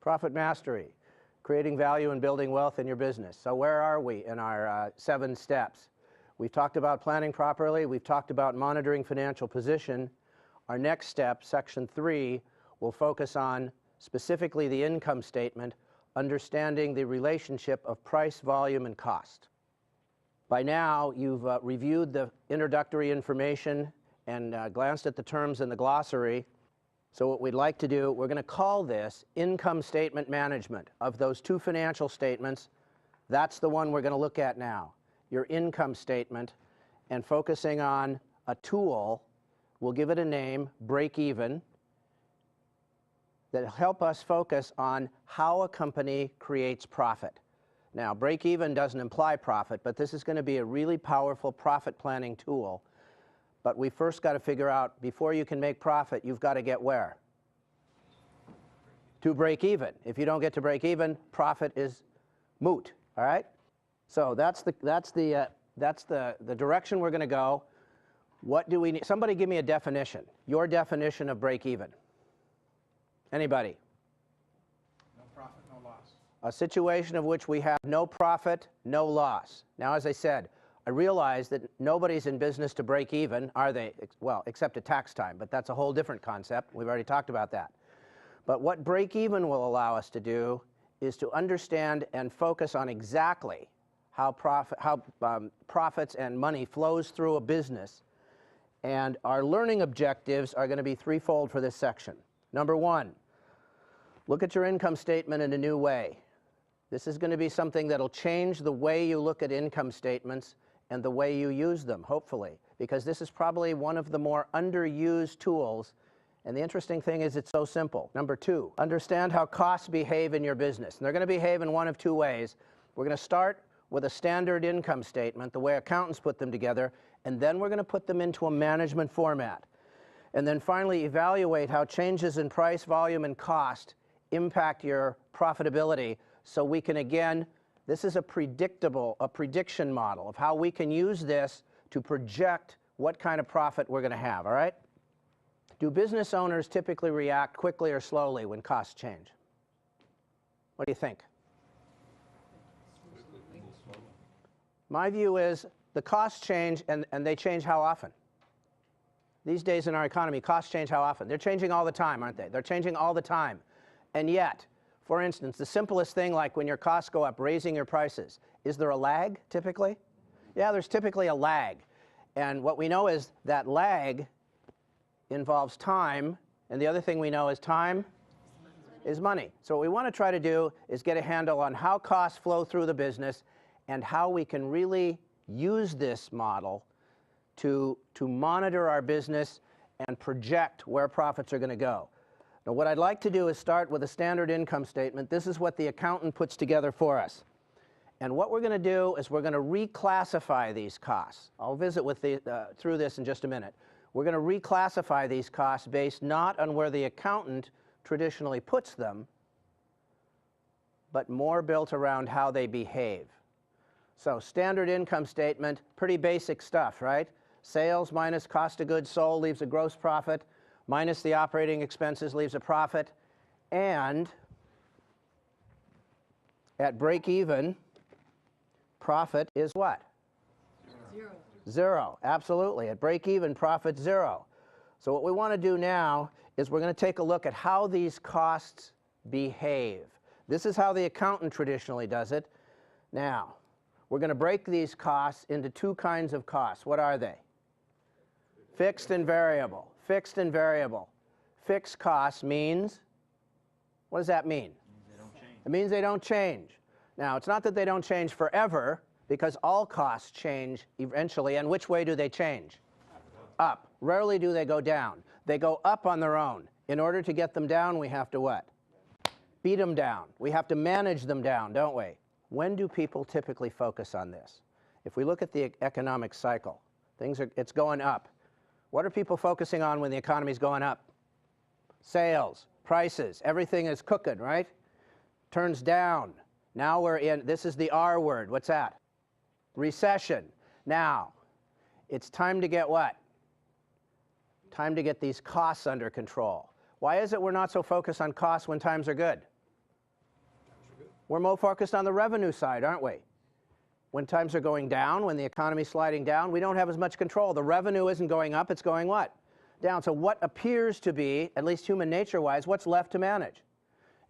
Profit mastery, creating value and building wealth in your business. So where are we in our 7 steps? We've talked about planning properly. We've talked about monitoring financial position. Our next step, section 3, will focus on specifically the income statement, understanding the relationship of price, volume, and cost. By now, you've reviewed the introductory information and glanced at the terms in the glossary. So what we'd like to do, we're going to call this income statement management. Of those 2 financial statements, that's the one we're going to look at now, your income statement, and focusing on a tool, we'll give it a name, break even, that'll help us focus on how a company creates profit. Now, break even doesn't imply profit, but this is going to be a really powerful profit planning tool. But we first got to figure out, before you can make profit, you've got to get where? To break even. If you don't get to break even, profit is moot, all right? So that's the direction we're going to go. What do we need? Somebody give me a definition. Your definition of break even. Anybody? No profit, no loss. A situation of which we have no profit, no loss. Now, as I said, I realize that nobody's in business to break even, are they? Well, except at tax time, but that's a whole different concept. We've already talked about that. But what break even will allow us to do is to understand and focus on exactly how profits and money flows through a business. And our learning objectives are going to be threefold for this section. Number 1, look at your income statement in a new way. This is going to be something that'll change the way you look at income statements and the way you use them, hopefully, because this is probably one of the more underused tools. And the interesting thing is it's so simple. Number 2, understand how costs behave in your business. And they're going to behave in one of 2 ways. We're going to start with a standard income statement, the way accountants put them together, and then we're going to put them into a management format. And then finally evaluate how changes in price, volume, and cost impact your profitability, so we can, again, this is a prediction model of how we can use this to project what kind of profit we're going to have, all right? Do business owners typically react quickly or slowly when costs change? What do you think? My view is the costs change, and they change how often? These days in our economy, costs change how often? They're changing all the time, aren't they? They're changing all the time. And yet, for instance, the simplest thing, like when your costs go up, raising your prices, is there a lag typically? Yeah, there's typically a lag. And what we know is that lag involves time, and the other thing we know is time is money. So what we want to try to do is get a handle on how costs flow through the business and how we can really use this model to monitor our business and project where profits are going to go. Now, what I'd like to do is start with a standard income statement. This is what the accountant puts together for us. And what we're going to do is we're going to reclassify these costs. I'll visit with through this in just a minute. We're going to reclassify these costs based not on where the accountant traditionally puts them, but more built around how they behave. So standard income statement, pretty basic stuff, right? Sales minus cost of goods sold leaves a gross profit, minus the operating expenses leaves a profit, and at break even, profit is what? 0. 0, absolutely. At break even, profit 0. So what we want to do now is we're going to take a look at how these costs behave. This is how the accountant traditionally does it. Now, we're going to break these costs into 2 kinds of costs. What are they? Fixed and variable. Fixed and variable. Fixed costs means, what does that mean? It means they don't change. Now, it's not that they don't change forever, because all costs change eventually. And which way do they change? Up. Rarely do they go down. They go up on their own. In order to get them down, we have to what? Beat them down. We have to manage them down, don't we? When do people typically focus on this? If we look at the economic cycle, it's going up. What are people focusing on when the economy's going up? Sales, prices, everything is cooking, right? Turns down. Now we're in, this is the R word. What's that? Recession. Now, it's time to get what? Time to get these costs under control. Why is it we're not so focused on costs when times are good? We're more focused on the revenue side, aren't we? When times are going down, when the economy's sliding down, we don't have as much control. The revenue isn't going up, it's going what? Down. So what appears to be, at least human nature-wise, what's left to manage?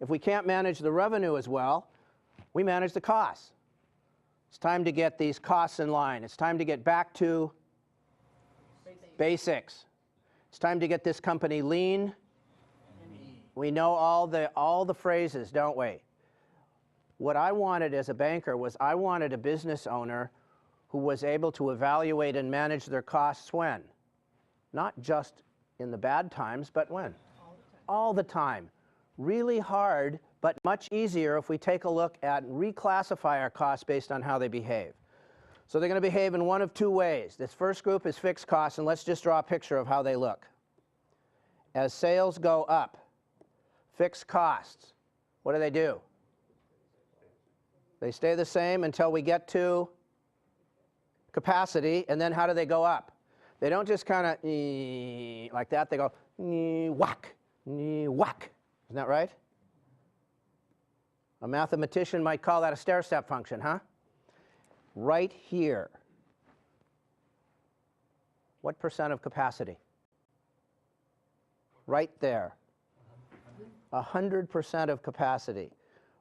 If we can't manage the revenue as well, we manage the costs. It's time to get these costs in line. It's time to get back to basics. It's time to get this company lean. We know all the phrases, don't we? What I wanted as a banker was I wanted a business owner who was able to evaluate and manage their costs when? Not just in the bad times, but when? All the time. Really hard, but much easier if we take a look at and reclassify our costs based on how they behave. So they're going to behave in one of two ways. This first group is fixed costs, and let's just draw a picture of how they look. As sales go up, fixed costs, what do? They stay the same until we get to capacity, and then how do they go up? They don't just kind of like that. They go whack, whack. Isn't that right? A mathematician might call that a stair-step function, huh? Right here. What percent of capacity? Right there. 100% of capacity.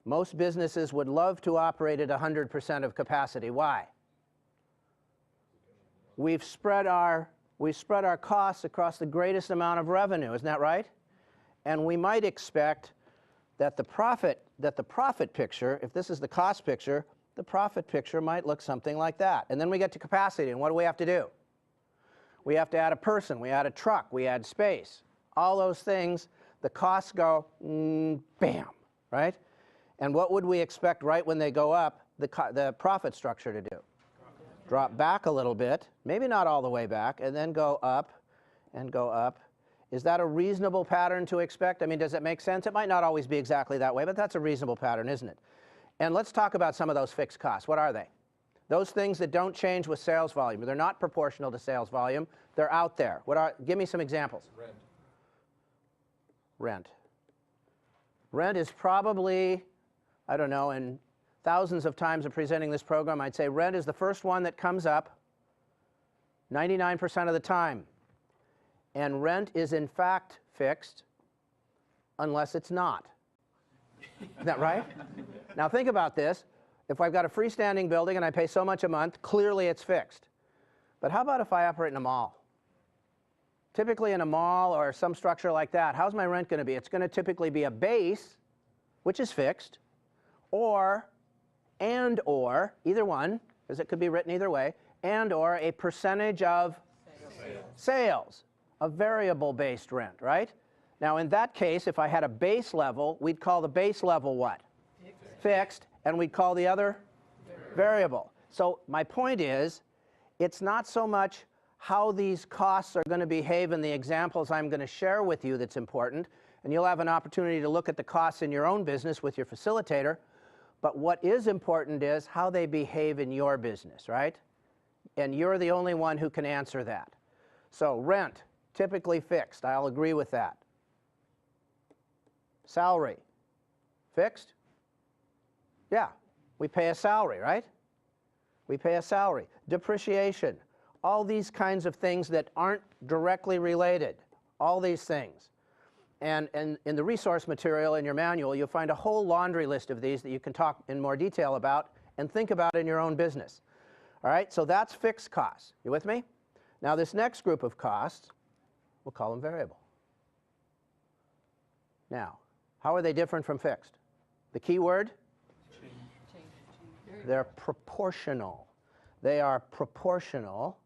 Most businesses would love to operate at 100% of capacity. Why? We've spread our costs across the greatest amount of revenue, isn't that right? And we might expect that the profit picture, if this is the cost picture, the profit picture might look something like that. And then we get to capacity, and what do we have to do? We have to add a person, we add a truck, we add space. All those things, the costs go bam, right? And what would we expect right when they go up, the profit structure to do? Drop back a little bit, maybe not all the way back, and then go up and go up. Is that a reasonable pattern to expect? I mean, does it make sense? It might not always be exactly that way, but that's a reasonable pattern, isn't it? And let's talk about some of those fixed costs. What are they? Those things that don't change with sales volume. They're not proportional to sales volume. They're out there. Give me some examples. Rent. Rent is probably, I don't know, in thousands of times of presenting this program, I'd say rent is the first one that comes up 99% of the time. And rent is in fact fixed unless it's not. Isn't that right? Now think about this. If I've got a freestanding building and I pay so much a month, clearly it's fixed. But how about if I operate in a mall? Typically in a mall or some structure like that, how's my rent going to be? It's going to typically be a base, which is fixed, or either one, because it could be written either way, or a percentage of sales, a variable-based rent, right? Now in that case, if I had a base level, we'd call the base level what? Fixed, and we'd call the other variable. So my point is, it's not so much how these costs are going to behave in the examples I'm going to share with you that's important, and you'll have an opportunity to look at the costs in your own business with your facilitator, but what is important is how they behave in your business, right? And you're the only one who can answer that. So rent, typically fixed. I'll agree with that. Salary, fixed? Yeah, we pay a salary, right? We pay a salary. Depreciation, all these kinds of things that aren't directly related, all these things. And in the resource material in your manual, you'll find a whole laundry list of these that you can talk in more detail about and think about in your own business. All right, so that's fixed costs. You with me? Now this next group of costs, we'll call them variable. Now, how are they different from fixed? The key word? They're proportional. They are proportional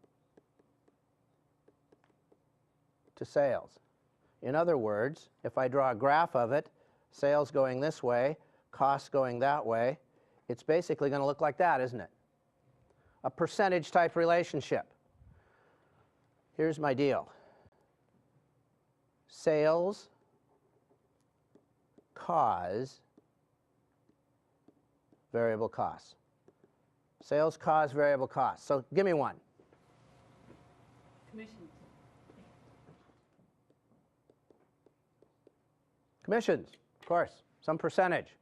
to sales. In other words, if I draw a graph of it, sales going this way, costs going that way, it's basically going to look like that, isn't it? A percentage type relationship. Here's my deal. Sales cause variable costs. Sales cause variable costs. So give me one. Commissions. Commissions, of course, some percentage.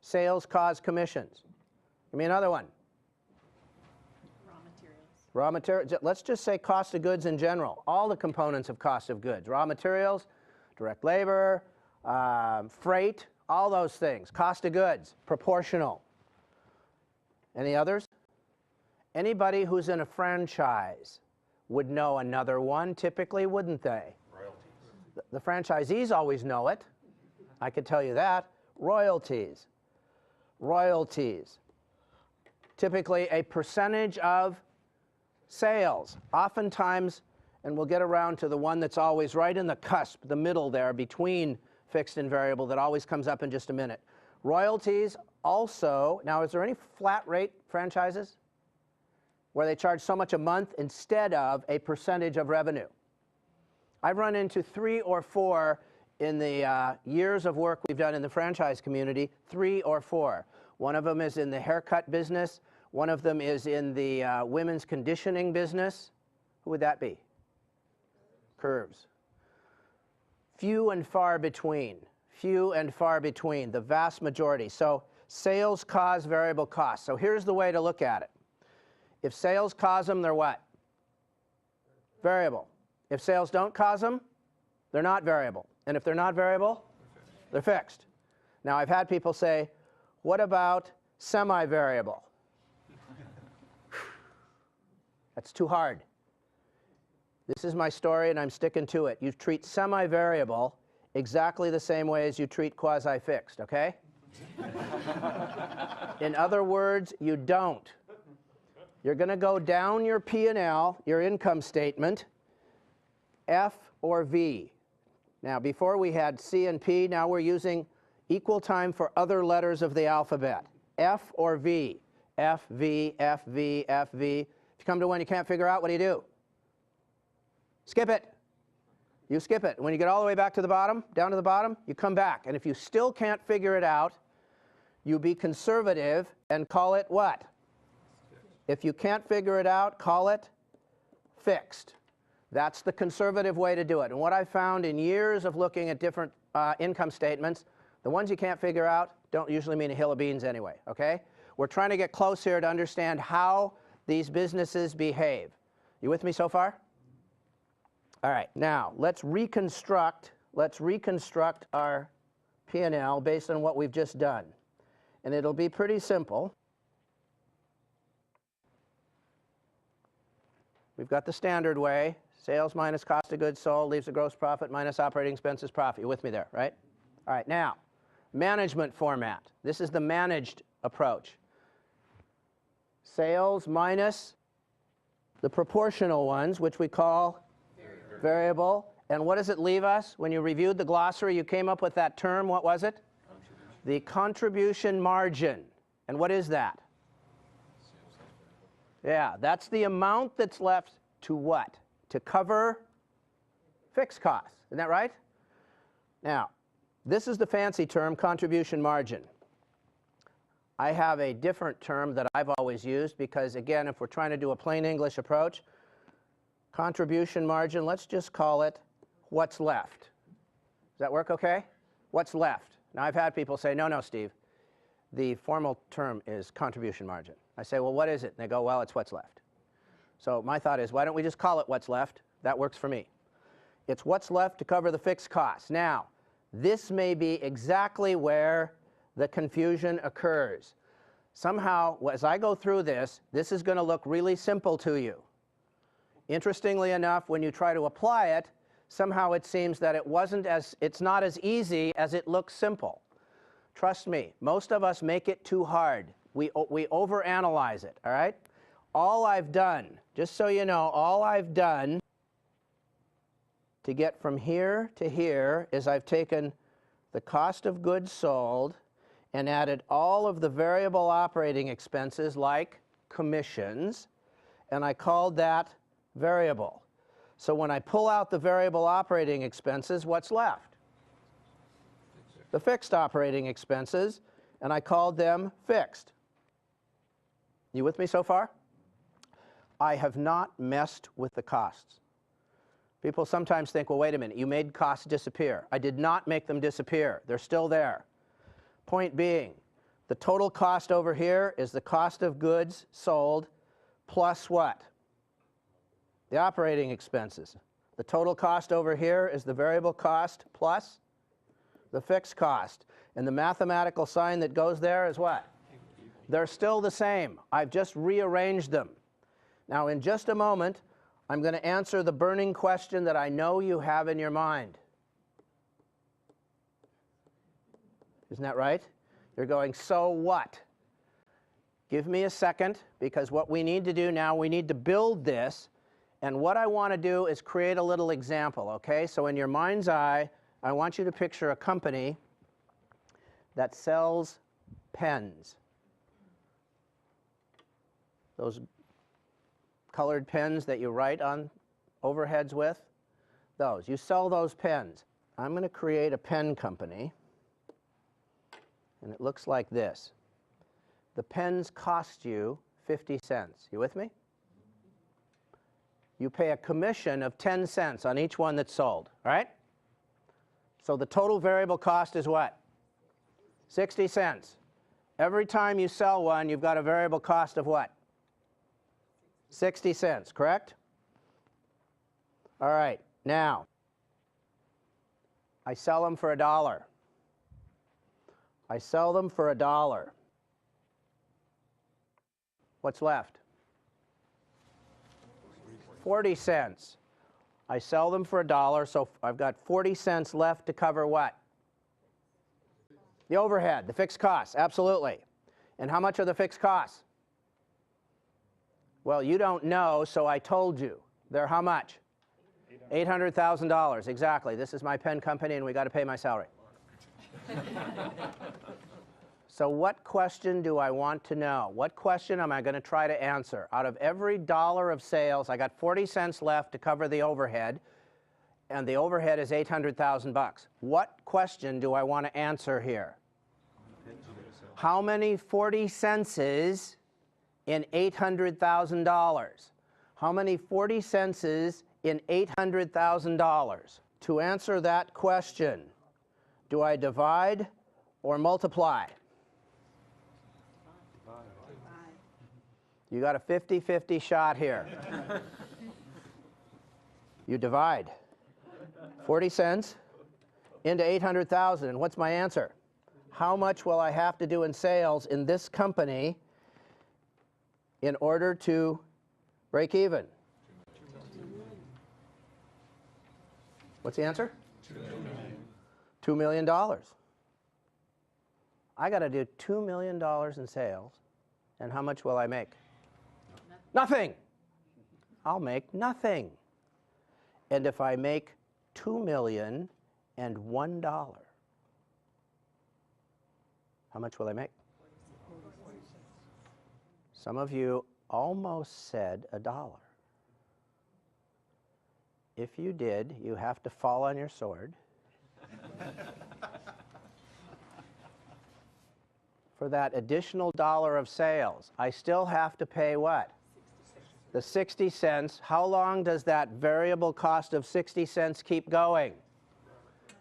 Sales cause commissions. Give me another one. Raw materials. Raw materials. Let's just say cost of goods in general. All the components of cost of goods. Raw materials, direct labor, freight, all those things. Cost of goods, proportional. Any others? Anybody who's in a franchise would know another one, typically, wouldn't they? Royalties. The franchisees always know it. I could tell you that. Royalties. Royalties. Typically a percentage of sales. Oftentimes, and we'll get around to the one that's always right in the cusp, the middle there between fixed and variable, that always comes up in just a minute. Royalties also, now is there any flat rate franchises where they charge so much a month instead of a percentage of revenue? I've run into 3 or 4 in the years of work we've done in the franchise community, 3 or 4. One of them is in the haircut business. One of them is in the women's conditioning business. Who would that be? Curves. Few and far between. Few and far between, the vast majority. So sales cause variable costs. So here's the way to look at it. If sales cause them, they're what? Variable. If sales don't cause them, they're not variable. And if they're not variable, they're fixed. Now, I've had people say, what about semi-variable? That's too hard. This is my story, and I'm sticking to it. You treat semi-variable exactly the same way as you treat quasi-fixed, okay? In other words, you don't. You're going to go down your P&L, your income statement, F or V. Now, before we had C and P, now we're using equal time for other letters of the alphabet. F or V. F, V, F, V, F, V. If you come to one you can't figure out, what do? Skip it. You skip it. When you get all the way back to the bottom, down to the bottom, you come back. And if you still can't figure it out, you be conservative and call it what? If you can't figure it out, call it fixed. That's the conservative way to do it. And what I found in years of looking at different income statements, the ones you can't figure out don't usually mean a hill of beans anyway, okay? We're trying to get close here to understand how these businesses behave. You with me so far? All right, now let's reconstruct our P&L based on what we've just done. And it'll be pretty simple. We've got the standard way. Sales minus cost of goods sold leaves the gross profit minus operating expenses profit. You're with me there, right? All right, now, management format. This is the managed approach. Sales minus the proportional ones, which we call variable. And what does it leave us? When you reviewed the glossary, you came up with that term. What was it? The contribution margin. And what is that? Yeah, that's the amount that's left to what? To cover fixed costs. Isn't that right? Now, this is the fancy term, contribution margin. I have a different term that I've always used because, again, if we're trying to do a plain English approach, contribution margin, let's just call it what's left. Does that work okay? What's left? Now, I've had people say, no, Steve, the formal term is contribution margin. I say, well, what is it? And they go, well, it's what's left. So my thought is, why don't we just call it what's left? That works for me. It's what's left to cover the fixed costs. Now, this may be exactly where the confusion occurs. Somehow, as I go through this is going to look really simple to you. Interestingly enough, when you try to apply it, somehow it seems that it's not as easy as it looks simple. Trust me, most of us make it too hard. We overanalyze it, all right? All I've done, just so you know, all I've done to get from here to here is I've taken the cost of goods sold and added all of the variable operating expenses like commissions, and I called that variable. So when I pull out the variable operating expenses, what's left? The fixed operating expenses, and I called them fixed. You with me so far? I have not messed with the costs. People sometimes think, well, wait a minute, you made costs disappear. I did not make them disappear. They're still there. Point being, The total cost over here is the cost of goods sold plus what? The operating expenses. The total cost over here is the variable cost plus the fixed cost. And the mathematical sign that goes there is what? They're still the same. I've just rearranged them. Now, in just a moment, I'm going to answer the burning question that I know you have in your mind. Isn't that right? You're going, so what? Give me a second, because what we need to do now, we need to build this. And what I want to do is create a little example, okay? So in your mind's eye, I want you to picture a company that sells pens. Those colored pens that you write on overheads with, those. You sell those pens. I'm going to create a pen company, and it looks like this. The pens cost you 50 cents. You with me? You pay a commission of 10 cents on each one that's sold, all right? So the total variable cost is what? 60 cents. Every time you sell one, you've got a variable cost of what? 60 cents, correct? All right, now, I sell them for $1. I sell them for $1. What's left? 40 cents. I sell them for $1, so I've got 40 cents left to cover what? The overhead, the fixed costs, absolutely. And how much are the fixed costs? Well, you don't know, so I told you. They're how much? $800,000, exactly. This is my pen company, and we got to pay my salary. So what question do I want to know? What question am I going to try to answer? Out of every dollar of sales, I got 40 cents left to cover the overhead, and the overhead is $800,000. What question do I want to answer here? How many 40 cents is in $800,000? How many 40 cents is in $800,000? To answer that question, do I divide or multiply? You got a 50-50 shot here. You divide 40 cents into 800,000, and what's my answer? How much will I have to do in sales in this company in order to break even? What's the answer? $2 million. I got to do $2 million in sales, and how much will I make? Nothing. I'll make nothing. And if I make $2,001,000, how much will I make? Some of you almost said $1. If you did, you have to fall on your sword. For that additional $1 of sales, I still have to pay what? The 60 cents. How long does that variable cost of 60 cents keep going?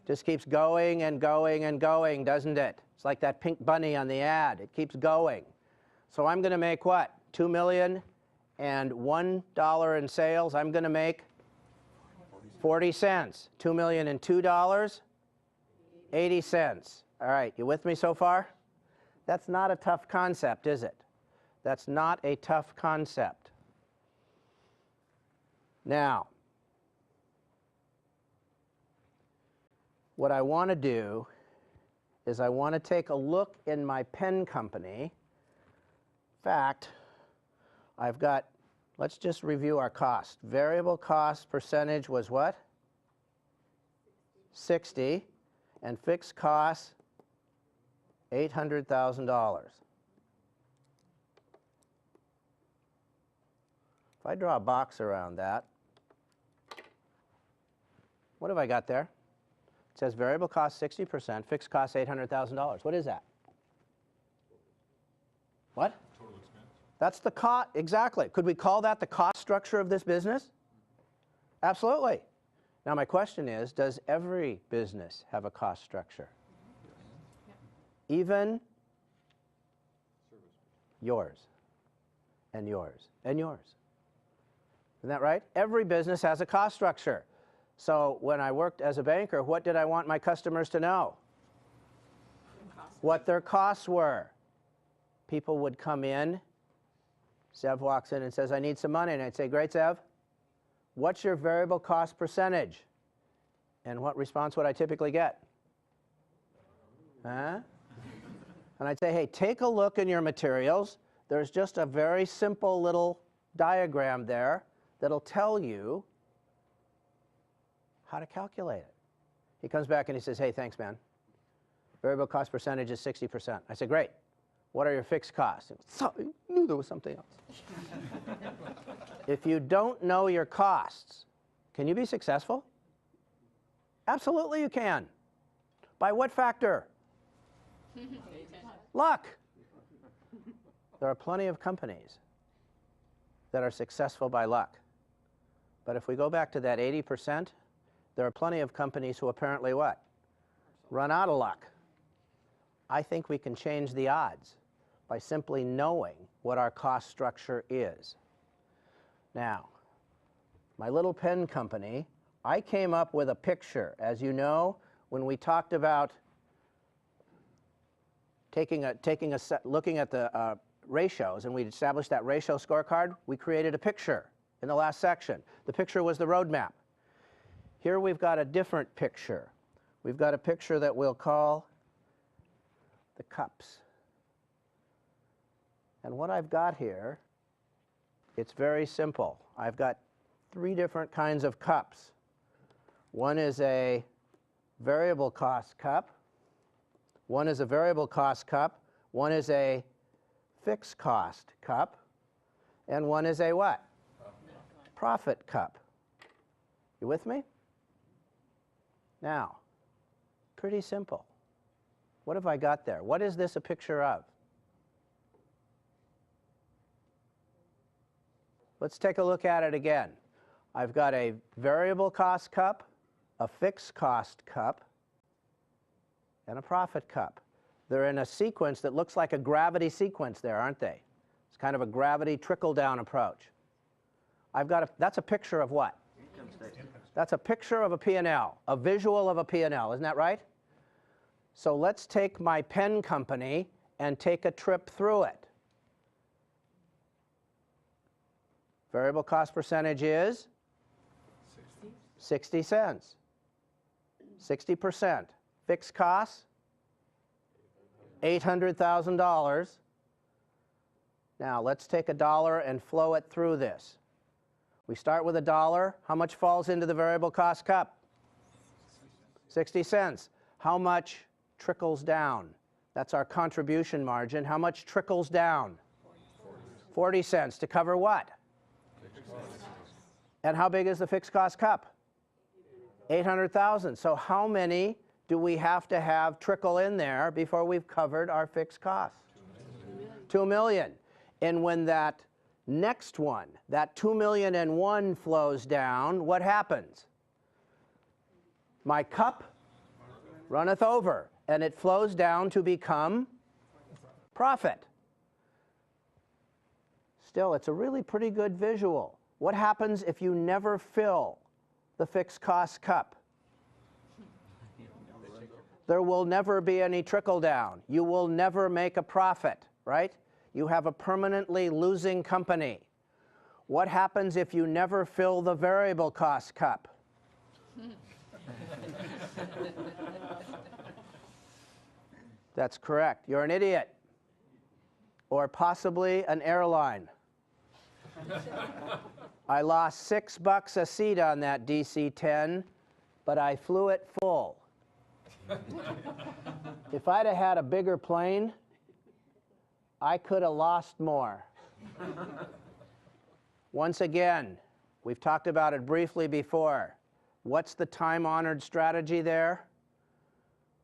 Just keeps going and going and going, doesn't it? It's like that pink bunny on the ad. It keeps going. So I'm going to make what? $2,001,000 in sales. I'm going to make 40 cents. $2,002, 80 cents. All right, you with me so far? That's not a tough concept, is it? That's not a tough concept. Now, what I want to do is I want to take a look in my pen company. In fact, I've got, let's just review our cost. Variable cost percentage was what? 60, and fixed costs, $800,000. If I draw a box around that, what have I got there? It says variable cost 60%, fixed cost $800,000. What is that? What? Total expense. That's the cost, exactly. Could we call that the cost structure of this business? Absolutely. Now my question is, does every business have a cost structure? Even yours, and yours, and yours. Isn't that right? Every business has a cost structure. So when I worked as a banker, what did I want my customers to know? What their costs were. People would come in. Zev walks in and says, I need some money. And I'd say, great, Zev. What's your variable cost percentage? And what response would I typically get? Huh? And I'd say, hey, take a look in your materials. There's just a very simple little diagram there that'll tell you how to calculate it. He comes back and he says, hey, thanks, man. Variable cost percentage is 60%. I said, great. What are your fixed costs? So, I knew there was something else. If you don't know your costs, can you be successful? Absolutely you can. By what factor? Luck. There are plenty of companies that are successful by luck. But if we go back to that 80%, there are plenty of companies who apparently what? Run out of luck. I think we can change the odds by simply knowing what our cost structure is. Now, my little pen company, I came up with a picture. As you know, when we talked about looking at the ratios, and we established that ratio scorecard, we created a picture in the last section. The picture was the roadmap. Here we've got a different picture. We've got a picture that we'll call the cups. And what I've got here, it's very simple. I've got 3 different kinds of cups. One is a variable cost cup. One is a variable cost cup. One is a fixed cost cup. And one is a what? Profit cup. You with me? Now, pretty simple. What have I got there? What is this a picture of? Let's take a look at it again. I've got a variable cost cup, a fixed cost cup, and a profit cup. They're in a sequence that looks like a gravity sequence there, aren't they? It's kind of a gravity trickle-down approach. That's a picture of what? That's a picture of a P&L, a visual of a P&L, isn't that right? So let's take my pen company and take a trip through it. Variable cost percentage is 60 cents. 60%. Fixed costs, $800,000. Now let's take $1 and flow it through this. We start with $1. How much falls into the variable cost cup? 60 cents. How much trickles down? That's our contribution margin. How much trickles down? 40 cents. To cover what? And how big is the fixed cost cup? 800,000. So how many do we have to have trickle in there before we've covered our fixed costs? 2 million. And when that next one, that 2,000,001 flows down, what happens? My cup runneth over, and it flows down to become profit. Still, it's a really pretty good visual. What happens if you never fill the fixed cost cup? There will never be any trickle down. You will never make a profit, right? You have a permanently losing company. What happens if you never fill the variable cost cup? That's correct. You're an idiot. Or possibly an airline. I lost $6 a seat on that DC-10, but I flew it full. If I'd have had a bigger plane, I could have lost more. Once again, we've talked about it briefly before. What's the time-honored strategy there?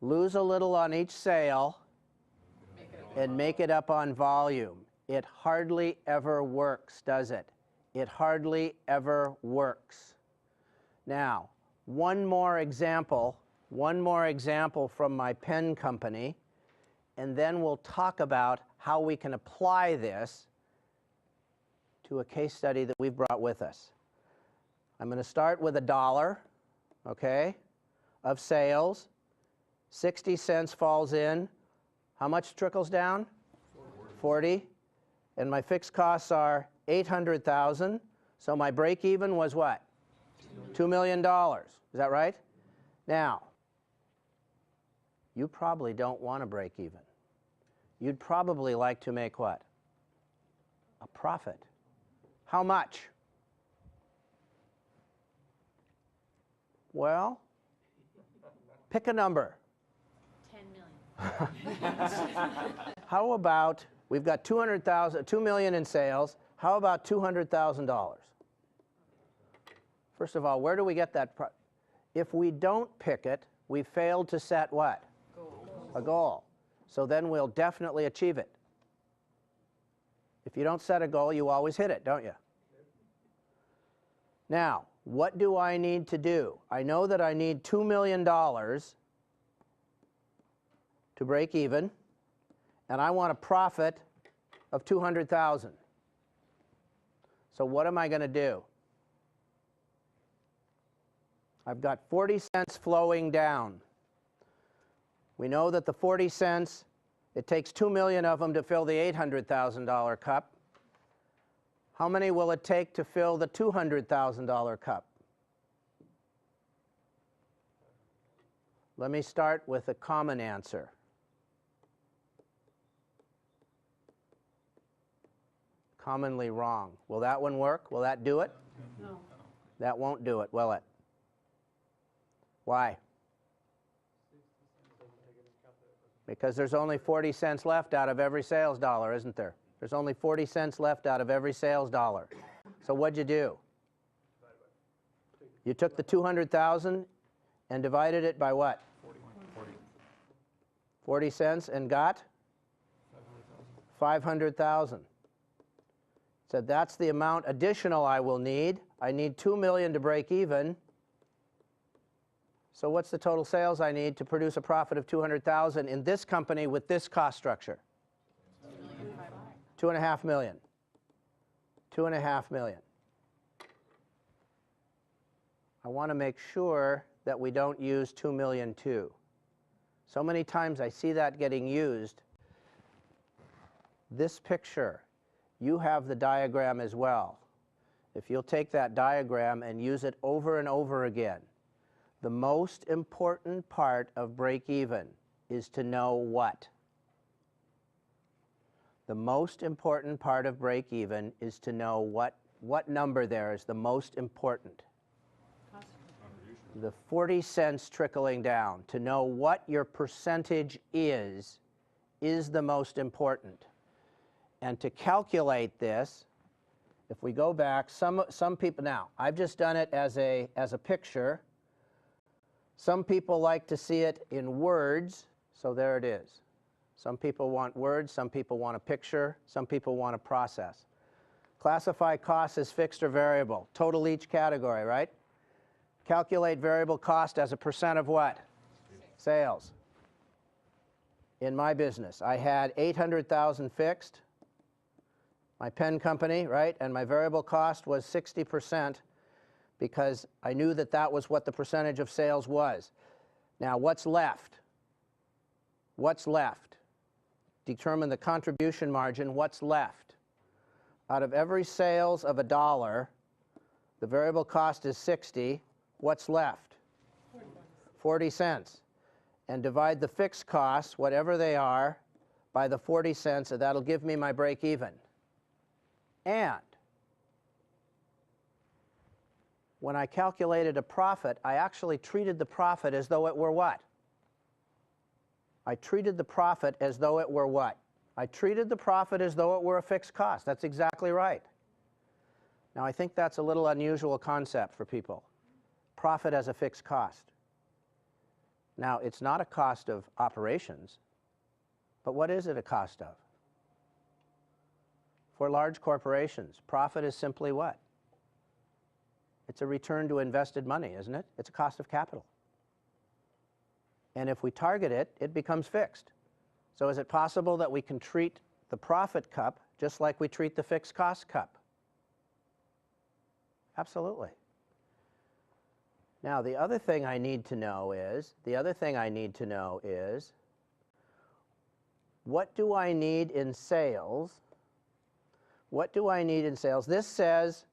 Lose a little on each sale and make it up on volume. It hardly ever works, does it? It hardly ever works. Now, one more example from my pen company, and then we'll talk about how we can apply this to a case study that we've brought with us. I'm going to start with $1, okay, of sales. 60 cents falls in. How much trickles down? 40. And my fixed costs are 800,000. So my break even was what? $2 million. Is that right? Now, you probably don't want to break even. You'd probably like to make what? A profit. How much? Well, pick a number. 10 million. How about, we've got 2 million in sales. How about $200,000? First of all, where do we get that? If we don't pick it, we failed to set what? A goal. So then we'll definitely achieve it. If you don't set a goal, you always hit it, don't you? Now, what do I need to do? I know that I need $2 million to break even, and I want a profit of 200,000. So what am I going to do? I've got 40 cents flowing down. We know that the 40 cents, it takes 2 million of them to fill the $800,000 cup. How many will it take to fill the $200,000 cup? Let me start with a common answer. Commonly wrong. Will that one work? Will that do it? No. That won't do it, will it? Why? Because there's only 40 cents left out of every sales dollar, isn't there? There's only 40 cents left out of every sales dollar. So what'd you do? You took the 200,000 and divided it by what? 40 cents and got? 500,000. So that's the amount additional I will need. I need 2 million to break even. So what's the total sales I need to produce a profit of 200,000 in this company with this cost structure? 2.5 million. 2.5 million. I want to make sure that we don't use 2 million too. So many times I see that getting used. This picture, you have the diagram as well. If you'll take that diagram and use it over and over again, the most important part of break even is to know what? The most important part of break even is to know what number there is the most important. The 40 cents trickling down. To know what your percentage is the most important. And to calculate this, if we go back, some people, now, I've just done it as a picture. Some people like to see it in words, so there it is. Some people want words, some people want a picture, some people want a process. Classify costs as fixed or variable. Total each category, right? Calculate variable cost as a percent of what? Sales. In my business, I had 800,000 fixed, my pen company, right? And my variable cost was 60%. Because I knew that that was what the percentage of sales was. Now, what's left? What's left? Determine the contribution margin. What's left? Out of every sales of $1, the variable cost is 60. What's left? 40 cents. And divide the fixed costs, whatever they are, by the 40 cents, and that'll give me my break even. And when I calculated a profit, I actually treated the profit as though it were what? I treated the profit as though it were what? I treated the profit as though it were a fixed cost. That's exactly right. Now, I think that's a little unusual concept for people. Profit as a fixed cost. Now, it's not a cost of operations, but what is it a cost of? For large corporations, profit is simply what? It's a return to invested money, isn't it? It's a cost of capital. And if we target it, it becomes fixed. So is it possible that we can treat the profit cup just like we treat the fixed cost cup? Absolutely. Now, the other thing I need to know is, what do I need in sales? What do I need in sales? This says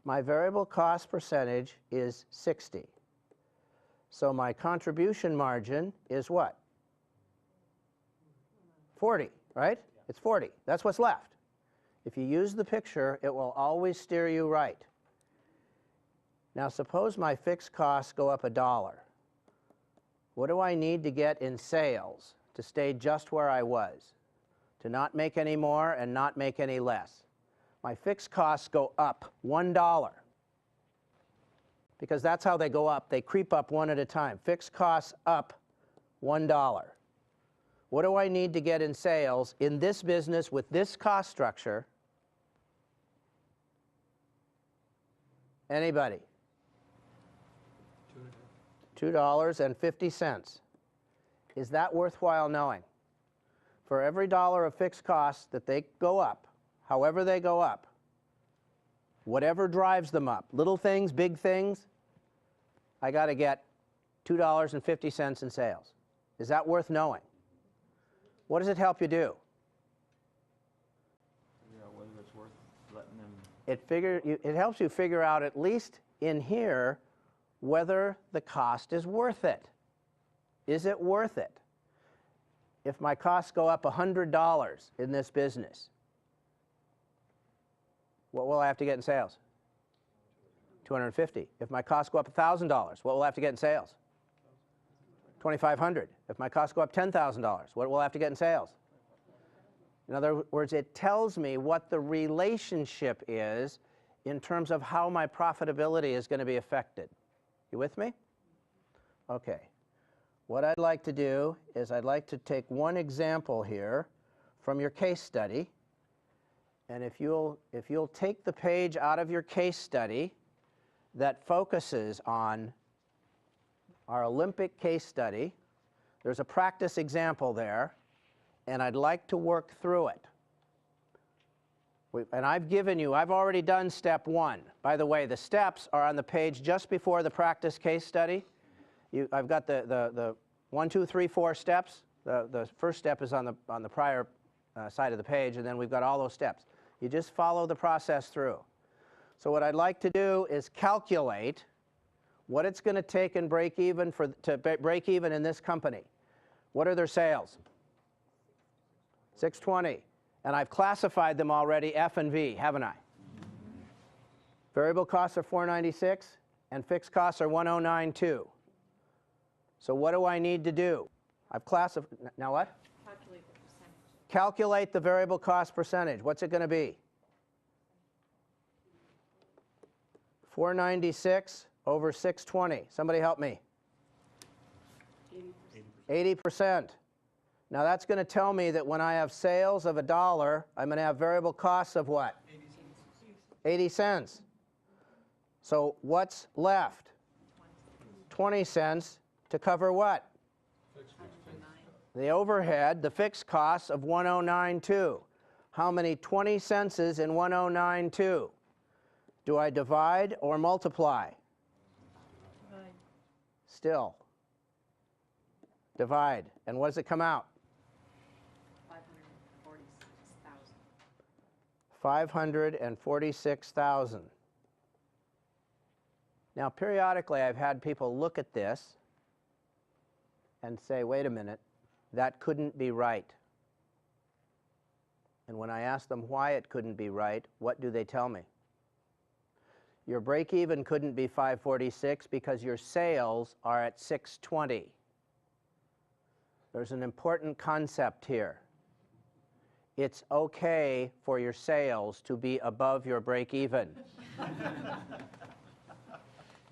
my variable cost percentage is 60. So my contribution margin is what? 40, right? It's 40. That's what's left. If you use the picture, it will always steer you right. Now suppose my fixed costs go up $1. What do I need to get in sales to stay just where I was? To not make any more and not make any less? My fixed costs go up $1. Because that's how they go up. They creep up one at a time. Fixed costs up $1. What do I need to get in sales in this business with this cost structure? Anybody? $2.50. Is that worthwhile knowing? For every dollar of fixed costs that they go up, however they go up, whatever drives them up, little things, big things, I got to get $2.50 in sales. Is that worth knowing? What does it help you do? Figure out whether it's worth letting them. It helps you figure out, at least in here, whether the cost is worth it. Is it worth it? If my costs go up $100 in this business, what will I have to get in sales? $250. If my costs go up $1,000, what will I have to get in sales? $2,500. If my costs go up $10,000, what will I have to get in sales? In other words, it tells me what the relationship is in terms of how my profitability is going to be affected. You with me? Okay. What I'd like to do is I'd like to take one example here from your case study. And if you'll take the page out of your case study that focuses on our Olympic case study, there's a practice example there, and I'd like to work through it. And I've already done step 1. By the way, the steps are on the page just before the practice case study. I've got the 1, 2, 3, 4 steps. The first step is on the prior side of the page, and then we've got all those steps. You just follow the process through. So what I'd like to do is calculate what it's going to take in break even to break even in this company. What are their sales? 620. And I've classified them already, F and V, haven't I? Variable costs are 496, and fixed costs are 1092. So what do I need to do? I've classified, now what? Calculate the percentage. Calculate the variable cost percentage. What's it going to be? 496 over 620. Somebody help me. 80%. Now that's going to tell me that when I have sales of $1, I'm going to have variable costs of what? 80 cents. So what's left? 20 cents to cover what? The overhead, the fixed costs of 1092. How many 20 cents is in 1092? Do I divide or multiply? Divide. Still. Divide. And what does it come out? 546,000. Now, periodically, I've had people look at this and say, wait a minute, that couldn't be right. And when I ask them why it couldn't be right, what do they tell me? Your break-even couldn't be 546 because your sales are at 620. There's an important concept here. It's okay for your sales to be above your break-even.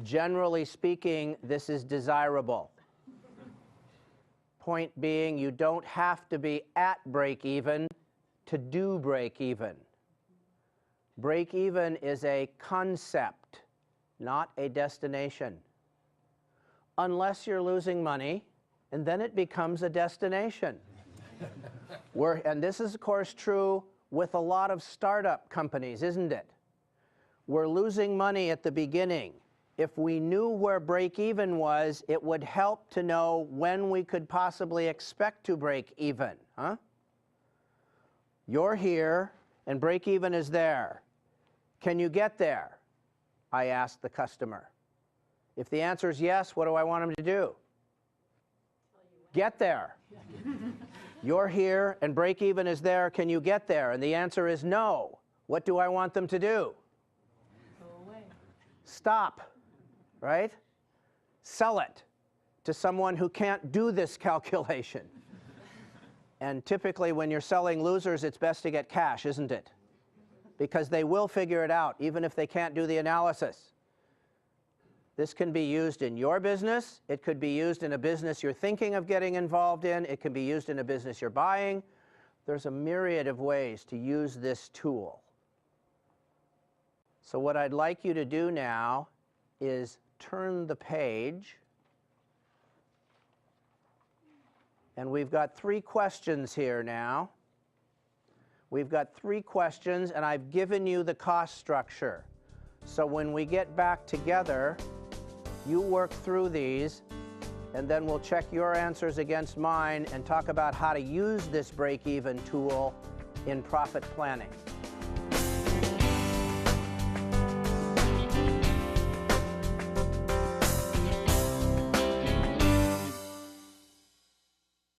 Generally speaking, this is desirable. Point being, you don't have to be at break-even to do break-even. Break-even is a concept, not a destination. Unless you're losing money, and then it becomes a destination. And this is, of course, true with a lot of startup companies, isn't it? We're losing money at the beginning. If we knew where break even was, it would help to know when we could possibly expect to break even, huh? You're here and break even is there. Can you get there? I asked the customer. If the answer is yes, what do I want him to do? Get there. You're here and break even is there. Can you get there? And the answer is no. What do I want them to do? Go away. Stop, right? Sell it to someone who can't do this calculation. And typically when you're selling losers, it's best to get cash, isn't it? Because they will figure it out, even if they can't do the analysis. This can be used in your business. It could be used in a business you're thinking of getting involved in. It can be used in a business you're buying. There's a myriad of ways to use this tool. So what I'd like you to do now is turn the page. And we've got 3 questions here now. We've got 3 questions, and I've given you the cost structure. So when we get back together, you work through these, and then we'll check your answers against mine and talk about how to use this break-even tool in profit planning.